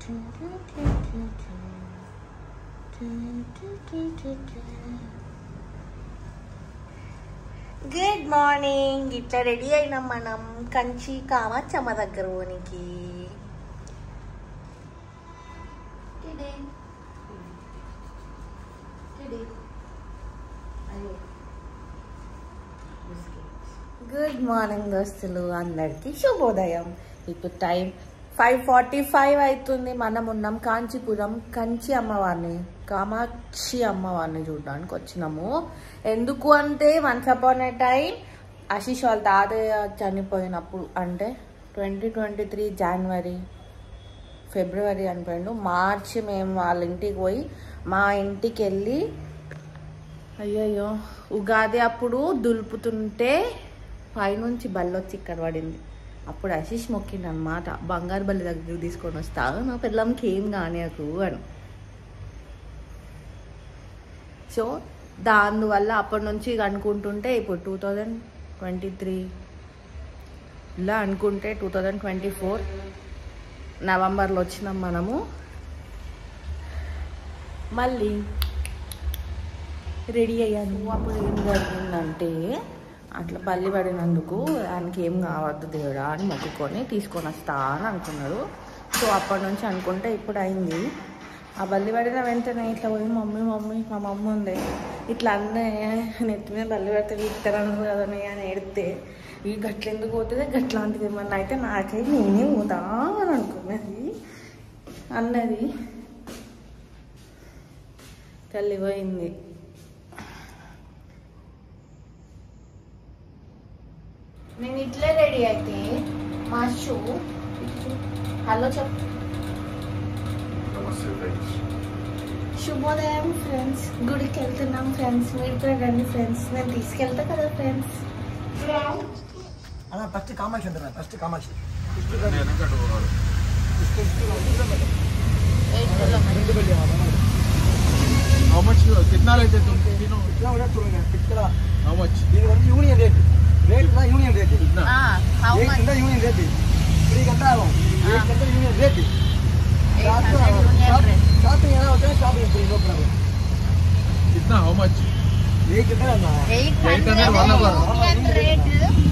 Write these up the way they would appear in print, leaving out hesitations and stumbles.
Good morning. ఇట్లా ready అయినాం మనం కంచి కామాచమ్మ దగ్గర పోనీకి. గుడ్ మార్నింగ్ దోస్తులు, అందరికీ శుభోదయం. ఇప్పుడు టైం 5:45 అవుతుంది. మనం ఉన్నాం కాంచీపురం. కంచి అమ్మవారిని, కామాక్షి అమ్మవారిని చూడడానికి వచ్చినాము. ఎందుకు అంటే వన్స్ అపాన్ ఏ టైం ఆశీష్ వాళ్ళ తాతయ్య చనిపోయినప్పుడు, అంటే 2023 జనవరి ఫిబ్రవరి అనిపోయిండు. మార్చి మేము వాళ్ళ ఇంటికి పోయి మా ఇంటికి వెళ్ళి అయ్యయ్యో ఉగాది అప్పుడు దులుపుతుంటే పైనుంచి బల్లొచ్చి ఇక్కడ పడింది. అప్పుడు ఆశీష్ మొక్కిండు అనమాట, బంగారు బల్లి దగ్గర తీసుకొని వస్తా, నా పిల్లంకి ఏం కానియకు అని. సో దానివల్ల అప్పటి నుంచి అనుకుంటుంటే ఇప్పుడు 2023లో అనుకుంటే 2024 నవంబర్లో వచ్చినాం మనము. మళ్ళీ రెడీ అయ్యాను. అప్పుడు ఏం జరిగిందంటే అట్లా బల్లి పడినందుకు దానికి ఏం కావద్దు దేవుడా అని మొక్కుకొని తీసుకొని వస్తా అని అనుకున్నాడు. సో అప్పటి నుంచి అనుకుంటే ఇప్పుడు అయింది. ఆ బల్లి పడిన వెంటనే ఇట్లా పోయి మమ్మీ మా మమ్మీ ఉంది ఇట్లా అన్నీ నెత్తి మీద బల్లి పడితే ఇస్తారన్నారు కదని అని ఏడితే, ఈ గట్ల ఎందుకు పోతుంది, గట్లాంటిది ఏమన్నా అయితే నాకై నేనే పోతా అని అనుకున్నది అన్నది. తల్లి పోయింది. నేను ఇట్లే రెడీ అయితే మా షూ హలో చెప్పు. శుభోదయం ఫ్రెండ్స్, గుడికి వెళ్తున్నాం ఫ్రెండ్స్, మీరు కూడా రండి ఫ్రెండ్స్, నేను తీసుకెళ్తా కదా ఫ్రెండ్స్. ఫస్ట్ కామాక్షి అంటున్నా, ఫస్ట్ కామాక్షి How much? कितना लेते तुम? कितना उड़ा चलेगा? कितना? How much? ये यूनियन रेट ना यूनियन रेट कितना? How much? एक यूनियन रेट 3 घंटा है वो, 1 घंटा union rate 800 union rate shopping है ना, होता है शॉपिंग फ्री नो प्रॉब्लम. कितना? How much? 1 घंटा ना 800 यूनियन रेट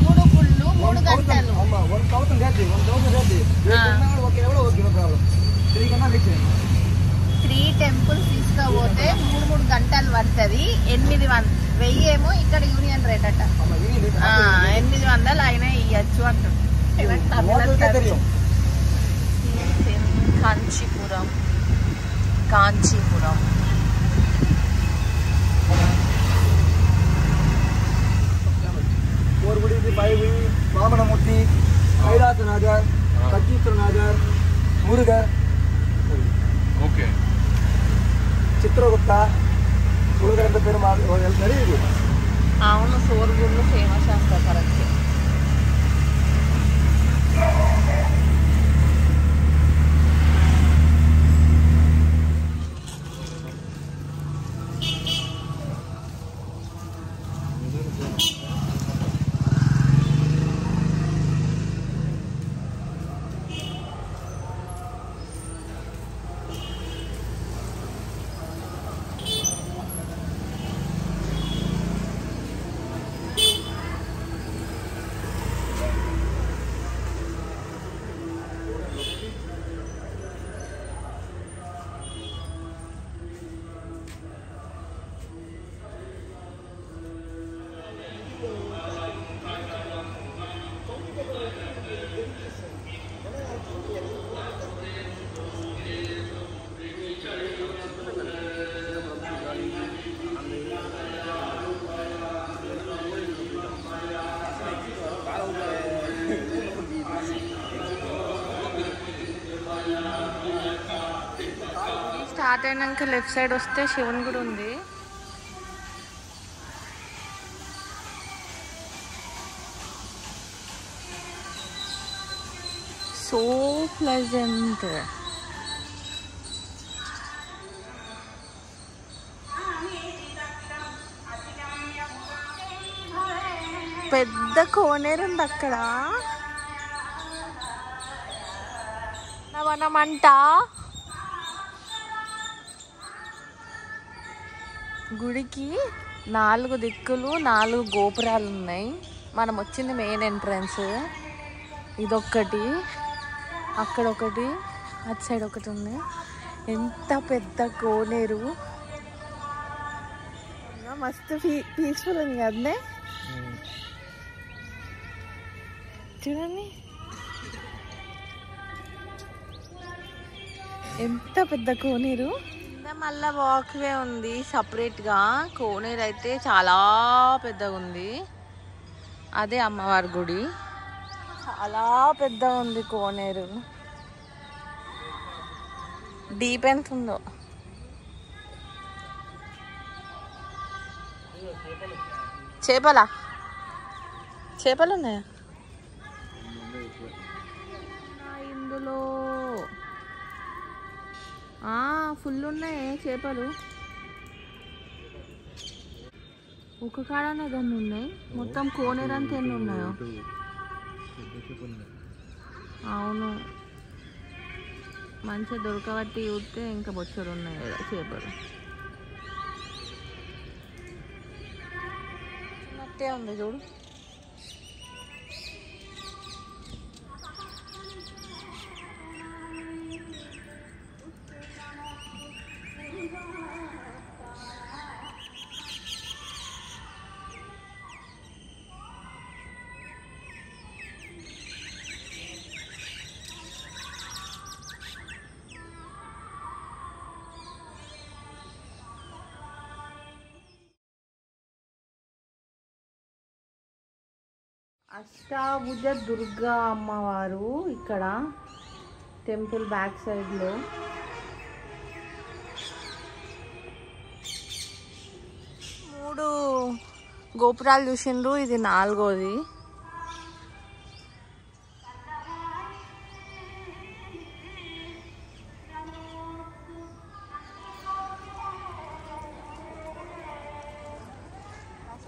3 फुल्లు 3 గంటలు. అమ్మా 1000 रेट ఓకే ఎవరో ఓకే నో ప్రాబ్లం. 3 घंटा ఫిక్స్. 3 టెంపుల్స్ తీసుకపోతే 3 గంటలు పడుతుంది. 1000 ఏమో ఇక్కడ యూనియన్ రేట్ అట. 800 అయినా ఇవ్వచ్చు అంటుంది. కాంచీపురం కోరుగుడి బాయి వామనమూర్తి కైలాసనాథర్ కచ్చీశ్వరనాథర్ మురుగర్ ఓకే చిత్రగుప్త మురుగర్ పేరు వెళ్తారు. ఇది అవును, సోరుగుళ్ళు ఫేమస్ అంటారు కరెక్ట్. స్టార్ట్ అయినాక లెఫ్ట్ సైడ్ వస్తే శివుని గుడి ఉంది. So pleasant. పెద్ద కోనేరు ఉంది అక్కడ. మనమంట గుడికి 4 దిక్కులు 4 గోపురాలు ఉన్నాయి. మనం వచ్చింది మెయిన్ ఎంట్రన్స్. ఇదొక్కటి, అక్కడ ఒకటి, అటు సైడ్ ఒకటి ఉంది. ఎంత పెద్ద కోనేరు, మస్తు పీస్ఫుల్ ఉంది కదనే. చూడండి ఎంత పెద్ద కోనేరు. మళ్ళా వాక్వే ఉంది సపరేట్గా. కోనేరు అయితే చాలా పెద్దగా ఉంది. అదే అమ్మవారి గుడి, చాలా పెద్దగా ఉంది కోనేరు. డీప్ ఎంత ఉందో. చేపలు ఉన్నాయా ఇందులో? ఫుల్ ఉన్నాయి చేపలు. ఒక కాడనే దాన్ని ఉన్నాయి. మొత్తం కోనేరు అంతా ఎన్ని ఉన్నాయో. అవును, మంచిగా దొరకబట్టి చూస్తే ఇంకా బొచ్చడు ఉన్నాయి కదా చేపలు. చిన్నట్టే ఉంది చూడు. అష్టాభుజ దుర్గా అమ్మవారు ఇక్కడ టెంపుల్ బ్యాక్ సైడ్లో. మూడు గోపురాలు చూసిండ్రు, ఇది 4వది.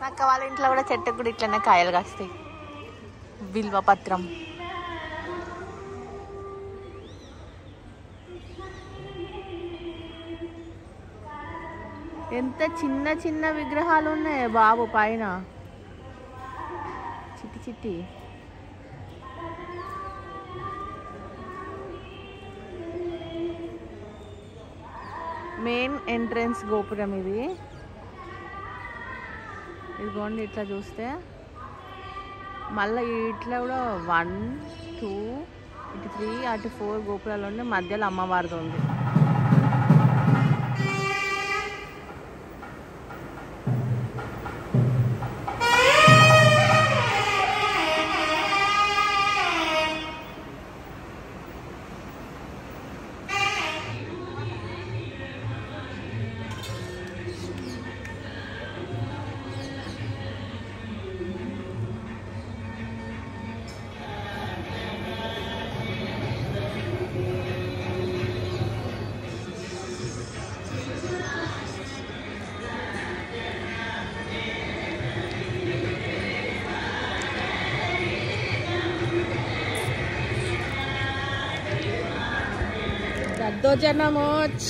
అక్క వాళ్ళ ఇంట్లో కూడా చెట్టుకు కూడా ఇట్లనే కాయలు కాస్తాయి. బిల్వపత్రం. ఎంత చిన్న చిన్న విగ్రహాలు ఉన్నాయి బాబు పైన, చిట్టి చిట్టి. మెయిన్ ఎంట్రన్స్ గోపురం ఇది. ఇదిగోండి ఇట్లా చూస్తే మళ్ళీ ఇట్లా కూడా 1, 2, ఇటు 3, అటు 4 గోపురాలు ఉన్నాయి. మధ్యలో అమ్మవారిది ఉంది. దద్దోజనమోచ్.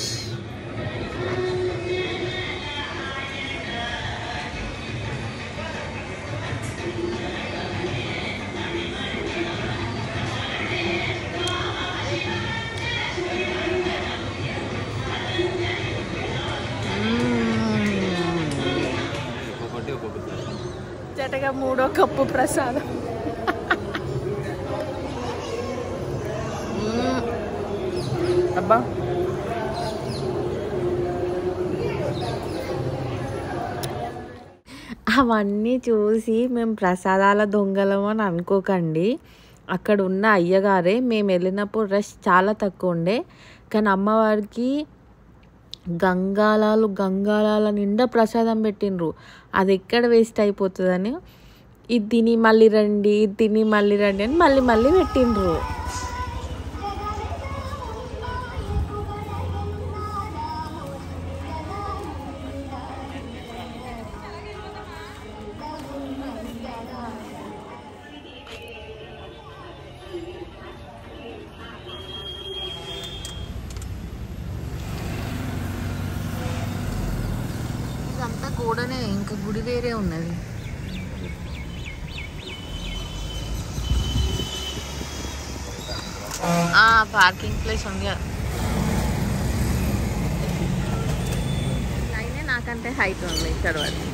జటగా 3వ కప్పు ప్రసాదం. అబ్బా అవన్నీ చూసి మేము ప్రసాదాల దొంగలం అని అనుకోకండి. అక్కడ ఉన్న అయ్యగారే మేము వెళ్ళినప్పుడు రష్ చాలా తక్కువ ఉండే, కానీ అమ్మవారికి గంగాళాల నిండా ప్రసాదం పెట్టిండ్రు. అది ఎక్కడ వేస్ట్ అయిపోతుందని ఇది తిని మళ్ళీ రండి అని మళ్ళీ పెట్టిండ్రు. గోడనే, ఇంకా గుడి వేరే ఉన్నది. పార్కింగ్ ప్లేస్ ఉంది కదా. అయినా నాకంటే హైట్ ఉంది ఇక్కడ వరకు.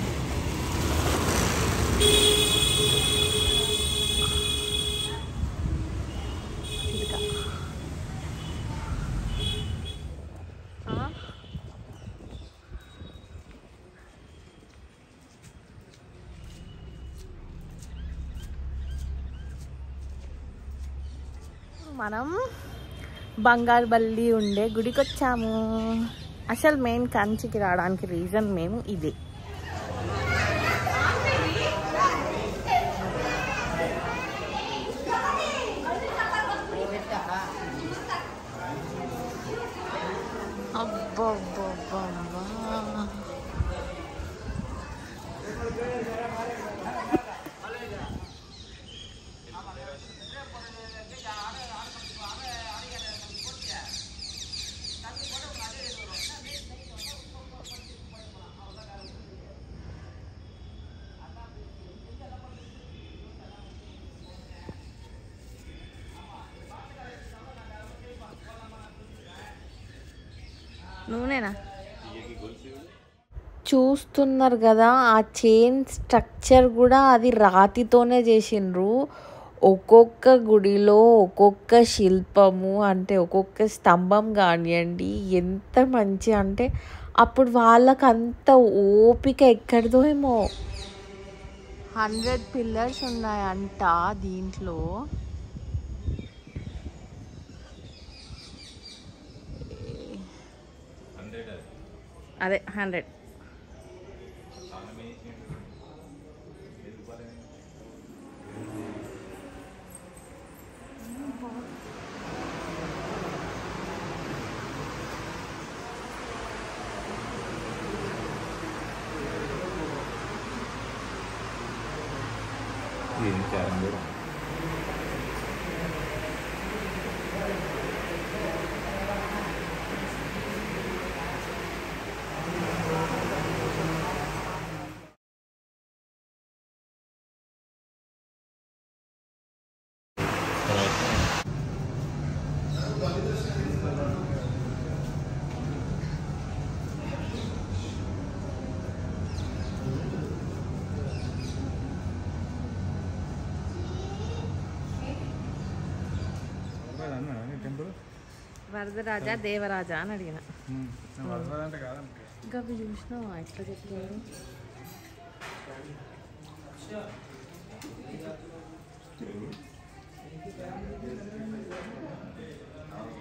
మనం బంగారుబల్లి ఉండే గుడికి వచ్చాము. అసలు మెయిన్ కంచికి రావడానికి రీజన్ మేము ఇదే. అబ్బబ్బబ్బబ్బా, నూనెనా? చూస్తున్నారు కదా, ఆ చైన్ స్ట్రక్చర్ కూడా అది రాతితోనే చేసిండ్రు. ఒక్కొక్క గుడిలో ఒక్కొక్క శిల్పము, అంటే ఒక్కొక్క స్తంభం కానివ్వండి, ఎంత మంచి అంటే అప్పుడు వాళ్ళకి అంత ఓపిక ఎక్కడిదో ఏమో. 100 పిల్లర్స్ ఉన్నాయంట దీంట్లో. అదే 100. వరదరాజా దేవరాజా అని అడిగిన. ఇంకా అవి చూసినావా ఎట్లా చెప్పారు?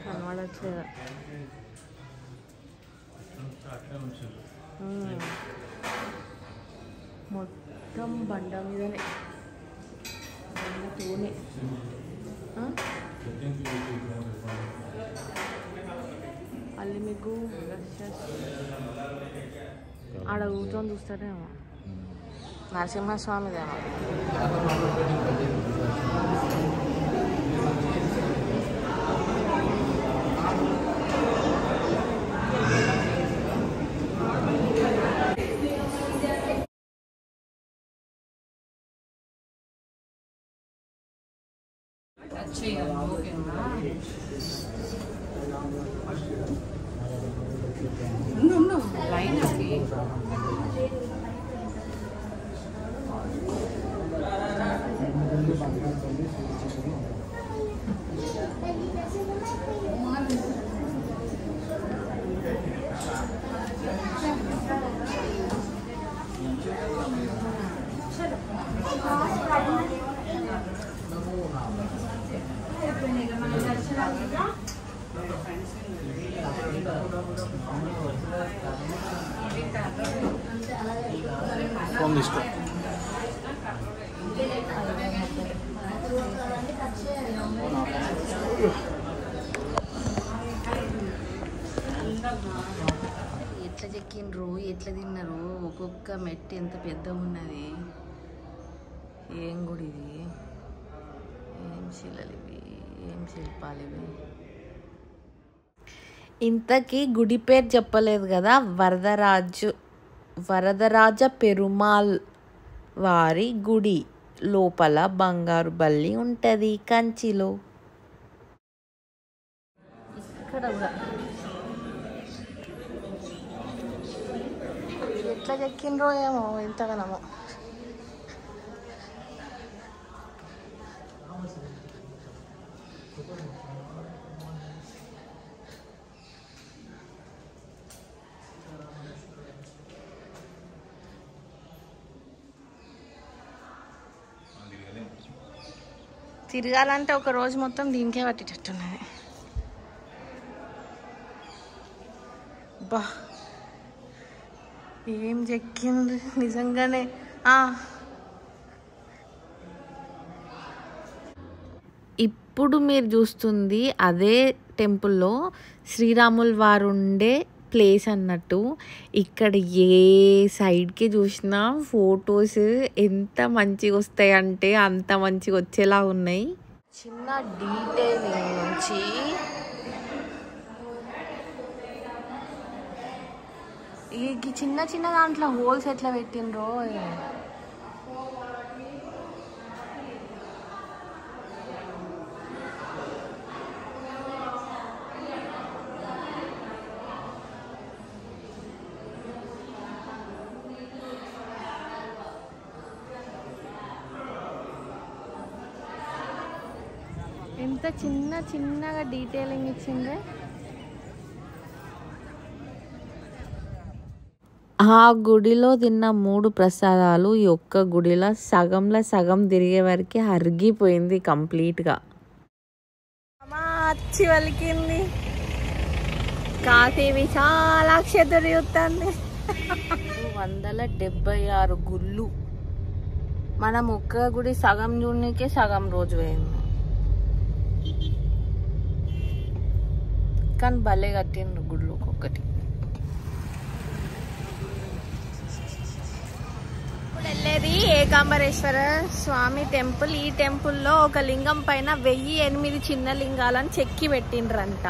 కనబడట్లేదా? మొత్తం బండ మీదనే, బండతోనే. అల్లి మీకు ఆడ కూర్చొని చూస్తారేమో, నరసింహస్వామిదేమో. లైన్ అది ఫోన్ తీసుకో. ఎట్లా చెక్కిండ్రు, ఎట్లా తిన్నారు, ఒక్కొక్క మెట్టు ఎంత పెద్దగా ఉన్నది. ఏం గుడి ఇది, ఏం శిలలు ఇవి, ఏం శిల్పాలు ఇవి. ఇంతకీ గుడి పేరు చెప్పలేదు కదా, వరదరాజు వరదరాజ పెరుమాళ్ వారి గుడి లోపల బంగారు బల్లి ఉంటుంది కంచిలో. ఇక్కడ కూడా ఎట్లా చెక్కిండ్రో ఏమో ఇంతగానమో. తిరగాలంటే ఒక రోజు మొత్తం దీనికే పట్టేటట్టున్నది. బా ఏం చెక్కింది నిజంగానే. ఇప్పుడు మీరు చూస్తుంది అదే టెంపుల్లో శ్రీరాముల వారు ఉండే ప్లేస్ అన్నట్టు. ఇక్కడ ఏ సైడ్కి చూసినా ఫొటోస్ ఎంత మంచిగా వస్తాయి అంటే అంత మంచిగా వచ్చేలా ఉన్నాయి. చిన్న డీటెయిలింగ్ నుంచి ఈ చిన్న చిన్న దాంట్లో హోల్స్ ఎట్లా పెట్టిండ్రో. ఎంత చిన్నగా డీటెయిలింగ్ ఇచ్చిండ్రే. ఆ గుడిలో తిన్న 3 ప్రసాదాలు ఈ ఒక్క గుడిలో సగం తిరిగే వరకు అరిగిపోయింది కంప్లీట్గా. అచ్చి వలికింది. కాశీ విశాలాక్ష తిరుగుతుంది. 176 గుళ్ళు. మనం ఒక్క గుడి సగం చూడనికే సగం రోజు పోయింది. కానీ భలే కట్టిండ్రు గుళ్ళు ఒక్కొక్కటి. ఇప్పుడు వెళ్ళేది ఏకాంబరేశ్వర స్వామి టెంపుల్. ఈ టెంపుల్లో ఒక లింగం పైన 1008 చిన్న లింగాలను చెక్కి పెట్టిండ్రంట.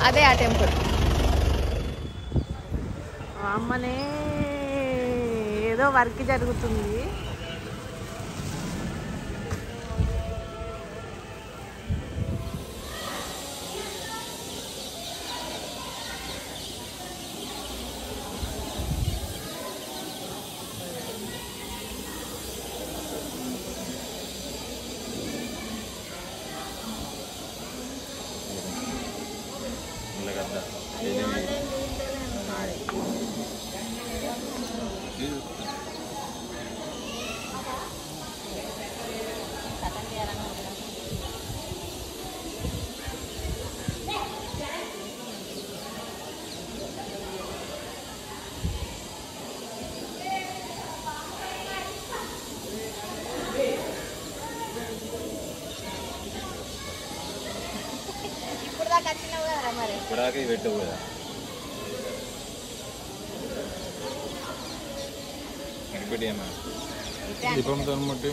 అదే ఆ టెంపుల్. అమ్మనే ఏదో వర్క్ జరుగుతుంది. ఇప్పటిదాకా ఇవి పెట్టవు కదా. కనిపెట్టి ఏమా దీపంతో ముట్టి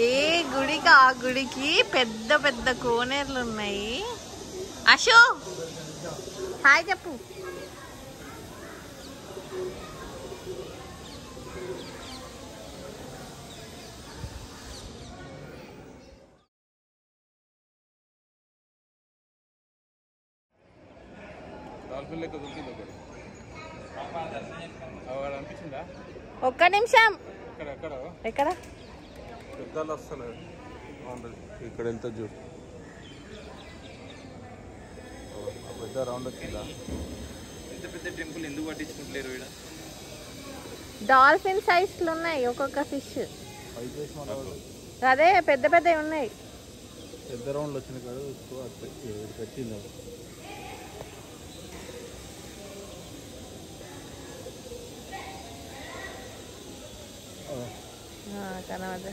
ఏ గుడికి ఆ గుడికి పెద్ద పెద్ద కోనేర్లు ఉన్నాయి. అశో హాయ్ చెప్పు. ఒక్క నిమిషం. ఎక్కడ పెద్దలు వస్తలేదు. ఇక్కడ వెళ్తా చూడు. పెద్ద రౌండ్ వచ్చిందా? పెద్ద పెద్ద టెంపుల్ ఎందుకు పట్టించుకుంటలేరు ఇక్కడ? డాల్ఫిన్ సైజ్లు ఉన్నాయి ఒక్కొక్క ఫిష్. అదే పెద్ద పెద్దవి ఉన్నాయి. పెద్ద రౌండ్లు వచ్చిన కాదు పెట్టింది. కనబడ్డా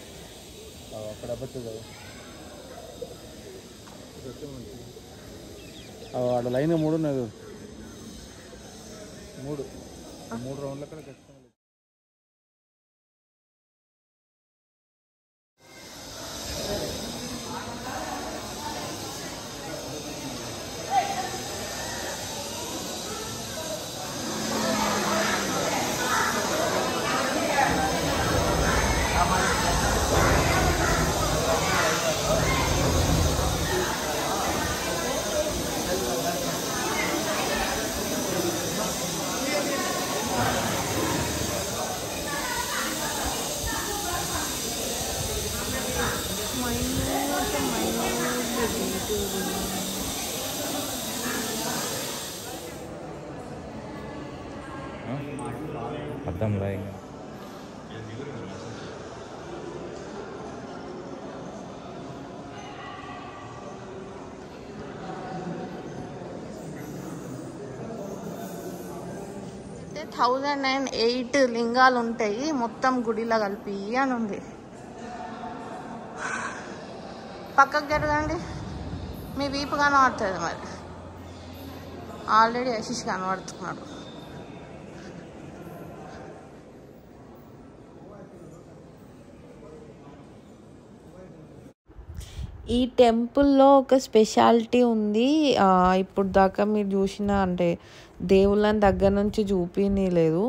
అక్కడ కదా ఆడ లైన్ 3 ఉన్నది. 3 రౌండ్లు అక్కడ ఖచ్చితంగా. అర్థంలా అయితే 1008 లింగాలు ఉంటాయి మొత్తం గుడిలో కలిపి అని ఉంది. పక్కకు జరగండి, మీ వీపు కనబడుతుంది. మరి ఆల్రెడీ యశిష్ కనబడుతున్నాడు. ఈ టెంపుల్లో ఒక స్పెషాలిటీ ఉంది. ఇప్పుడు దాకా మీరు చూసిన అంటే దేవుళ్ళని దగ్గర నుంచి చూపిలేదు.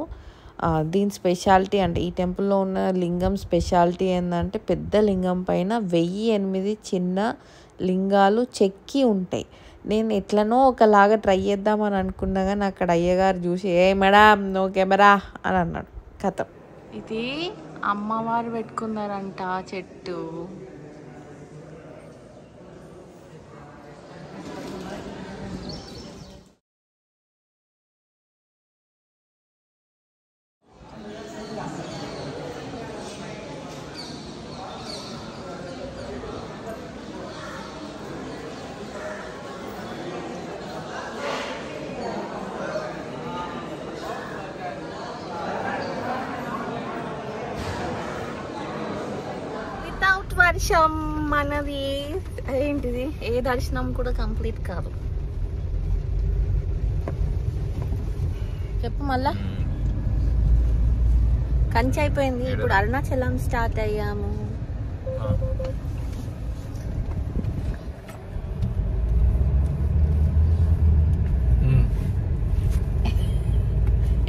దీని స్పెషాలిటీ అంటే ఈ టెంపుల్లో ఉన్న లింగం స్పెషాలిటీ ఏంటంటే పెద్ద లింగం పైన 1008 చిన్న లింగాలు చెక్కి ఉంటాయి. నేను ఎట్లనో ఒకలాగా ట్రై చేద్దామని అనుకున్నా కానీ అక్కడ అయ్యగారు చూసి ఏ మేడం నో కెమెరా అని అన్నాడు. కథం. ఇది అమ్మవారు పెట్టుకున్నారంట చెట్టు. వర్షం మనది ఏంటిది, ఏ దర్శనం కూడా కంప్లీట్ కాదు. చెప్పు మళ్ళా. కంచి అయిపోయింది, ఇప్పుడు అరుణాచలం స్టార్ట్ అయ్యాము.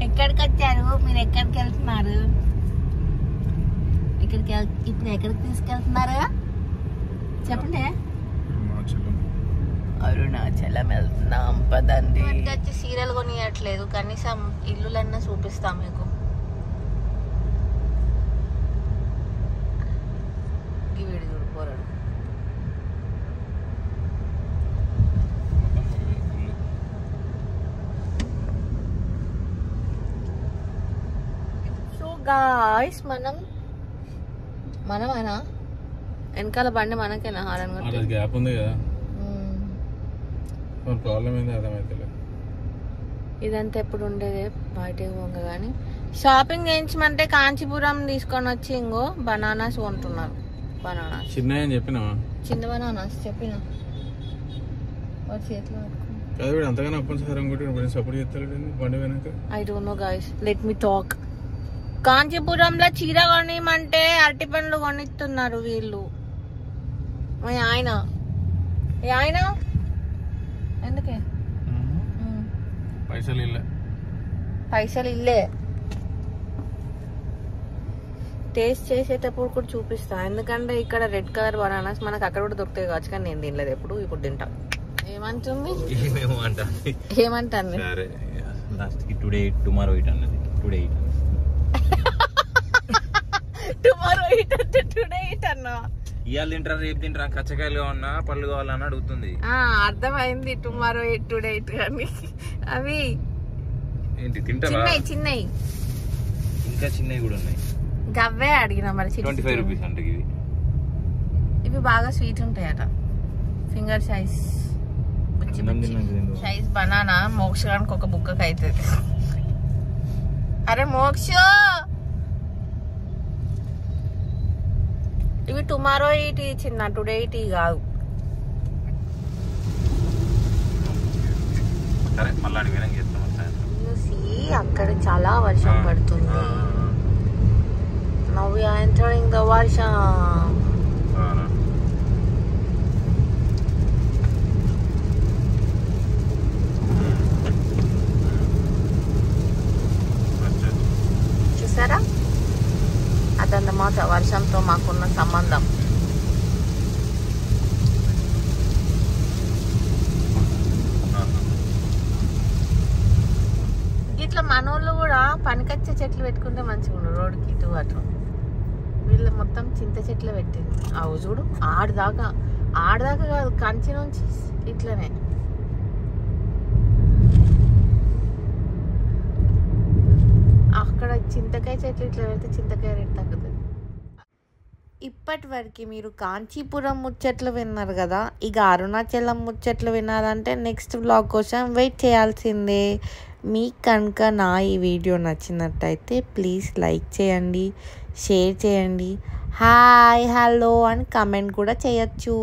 ఎక్కడికి వచ్చారు మీరు? ఎక్కడికి వెళ్తున్నారు? ఇప్పుడు ఎక్కడికి తీసుకెళ్తున్నారు చెప్పండి. అరుణాచలం వెళ్తున్నాం పదండి. వచ్చి సీరియల్ కొనియట్లేదు, కనీసం ఇల్లులన్నా చూపిస్తాం మీకు. వీడి చూడిపోరాడు. సో గాయ్స్ మనమేనా వెనకాల బండి మనకేనా హారన్ గ్యాప్ ఉంది కదా, ప్రాబ్లం ఏంది అర్థమైతే. ఇదంతా ఎప్పుడు ఉండేదే బయటకు పోంగ. కానీ షాపింగ్ చేయించమంటే కాంచీపురం తీసుకొని వచ్చి ఇంకో బనానాస్ కొంటున్నారు. బనానాస్ చిన్న చెప్పినా, చిన్న బనానాస్ చెప్పిన వాడి చేతిలో అంతగానే సపోర్ట్ చేస్తారు బండి వెనక. I don't know guys, let me talk. కాంచీపురంలో చీర కొనిమంటే అరటి పండ్లు కొనిస్తున్నారు వీళ్ళు. ఆయన ఎందుకే పైసలు ఇల్లే. టేస్ట్ చేసేటప్పుడు కూడా చూపిస్తా, ఎందుకంటే ఇక్కడ రెడ్ కలర్ బనానాస్ మనకు అక్కడ కూడా దొరుకుతాయి కావచ్చు, కానీ నేను తినలేదు ఎప్పుడు. ఇప్పుడు తింటా. ఏమంటుంది? టుమారో ఇట్ అన్నది. టుమారో టుడే ఇట్ అన్నా. ఇవాళ తింటారా రేపు తింటారా, కచ్చకాయలు కావాలన్నా పళ్ళు కావాలన్నా అడుగుతుంది. అర్థమైంది. టుమారో ఇట్ టుడే ఇట్ కానీ అవి ఏంటి తింటారా? చిన్నవి ఇంకా చిన్నవి కూడా ఉన్నాయి. గవ్వే అడిగినా మరి. 25 రూపీస్ అంటే ఇవి. ఇవి బాగా స్వీట్ ఉంటాయట. ఫింగర్ సైజ్ సైజ్ బనానా మోక్ష గానికి ఒక బుక్కకి అవుతుంది. అరే మోక్ష, ఇవి టుమారో ఈటీ చిన్న, టుడే ఈటీ కాదు. అక్కడ చాలా వర్షం పడుతుంది. Now we are entering the వర్షం. చూసారా, అదన్నమాట వర్షంతో మాకున్న సంబంధం. ఇట్లా మనోళ్ళు కూడా పనికొచ్చే చెట్లు పెట్టుకుంటే మంచిగా ఉండదు. రోడ్డుకి ఇటు అటు వీళ్ళు మొత్తం చింత చెట్లు పెట్టింది. అవు చూడు, ఆడదాకా కాదు, కంచి నుంచి ఇట్లనే. అక్కడ చింతకాయ చెట్లు ఇట్లా పెడితే చింతకాయ రేట్ తగ్గుతుంది. ఇప్పటి వరకు మీరు కాంచీపురం ముచ్చట్లు విన్నారు కదా. ఇక అరుణాచలం ముచ్చట్లు వినాలంటే నెక్స్ట్ వ్లాగ్ కోసం వెయిట్ చేయాల్సిందే. మీకు కనుక నా ఈ వీడియో నచ్చినట్టయితే ప్లీజ్ లైక్ చేయండి, షేర్ చేయండి, హాయ్ హలో అని కమెంట్ కూడా చేయొచ్చు.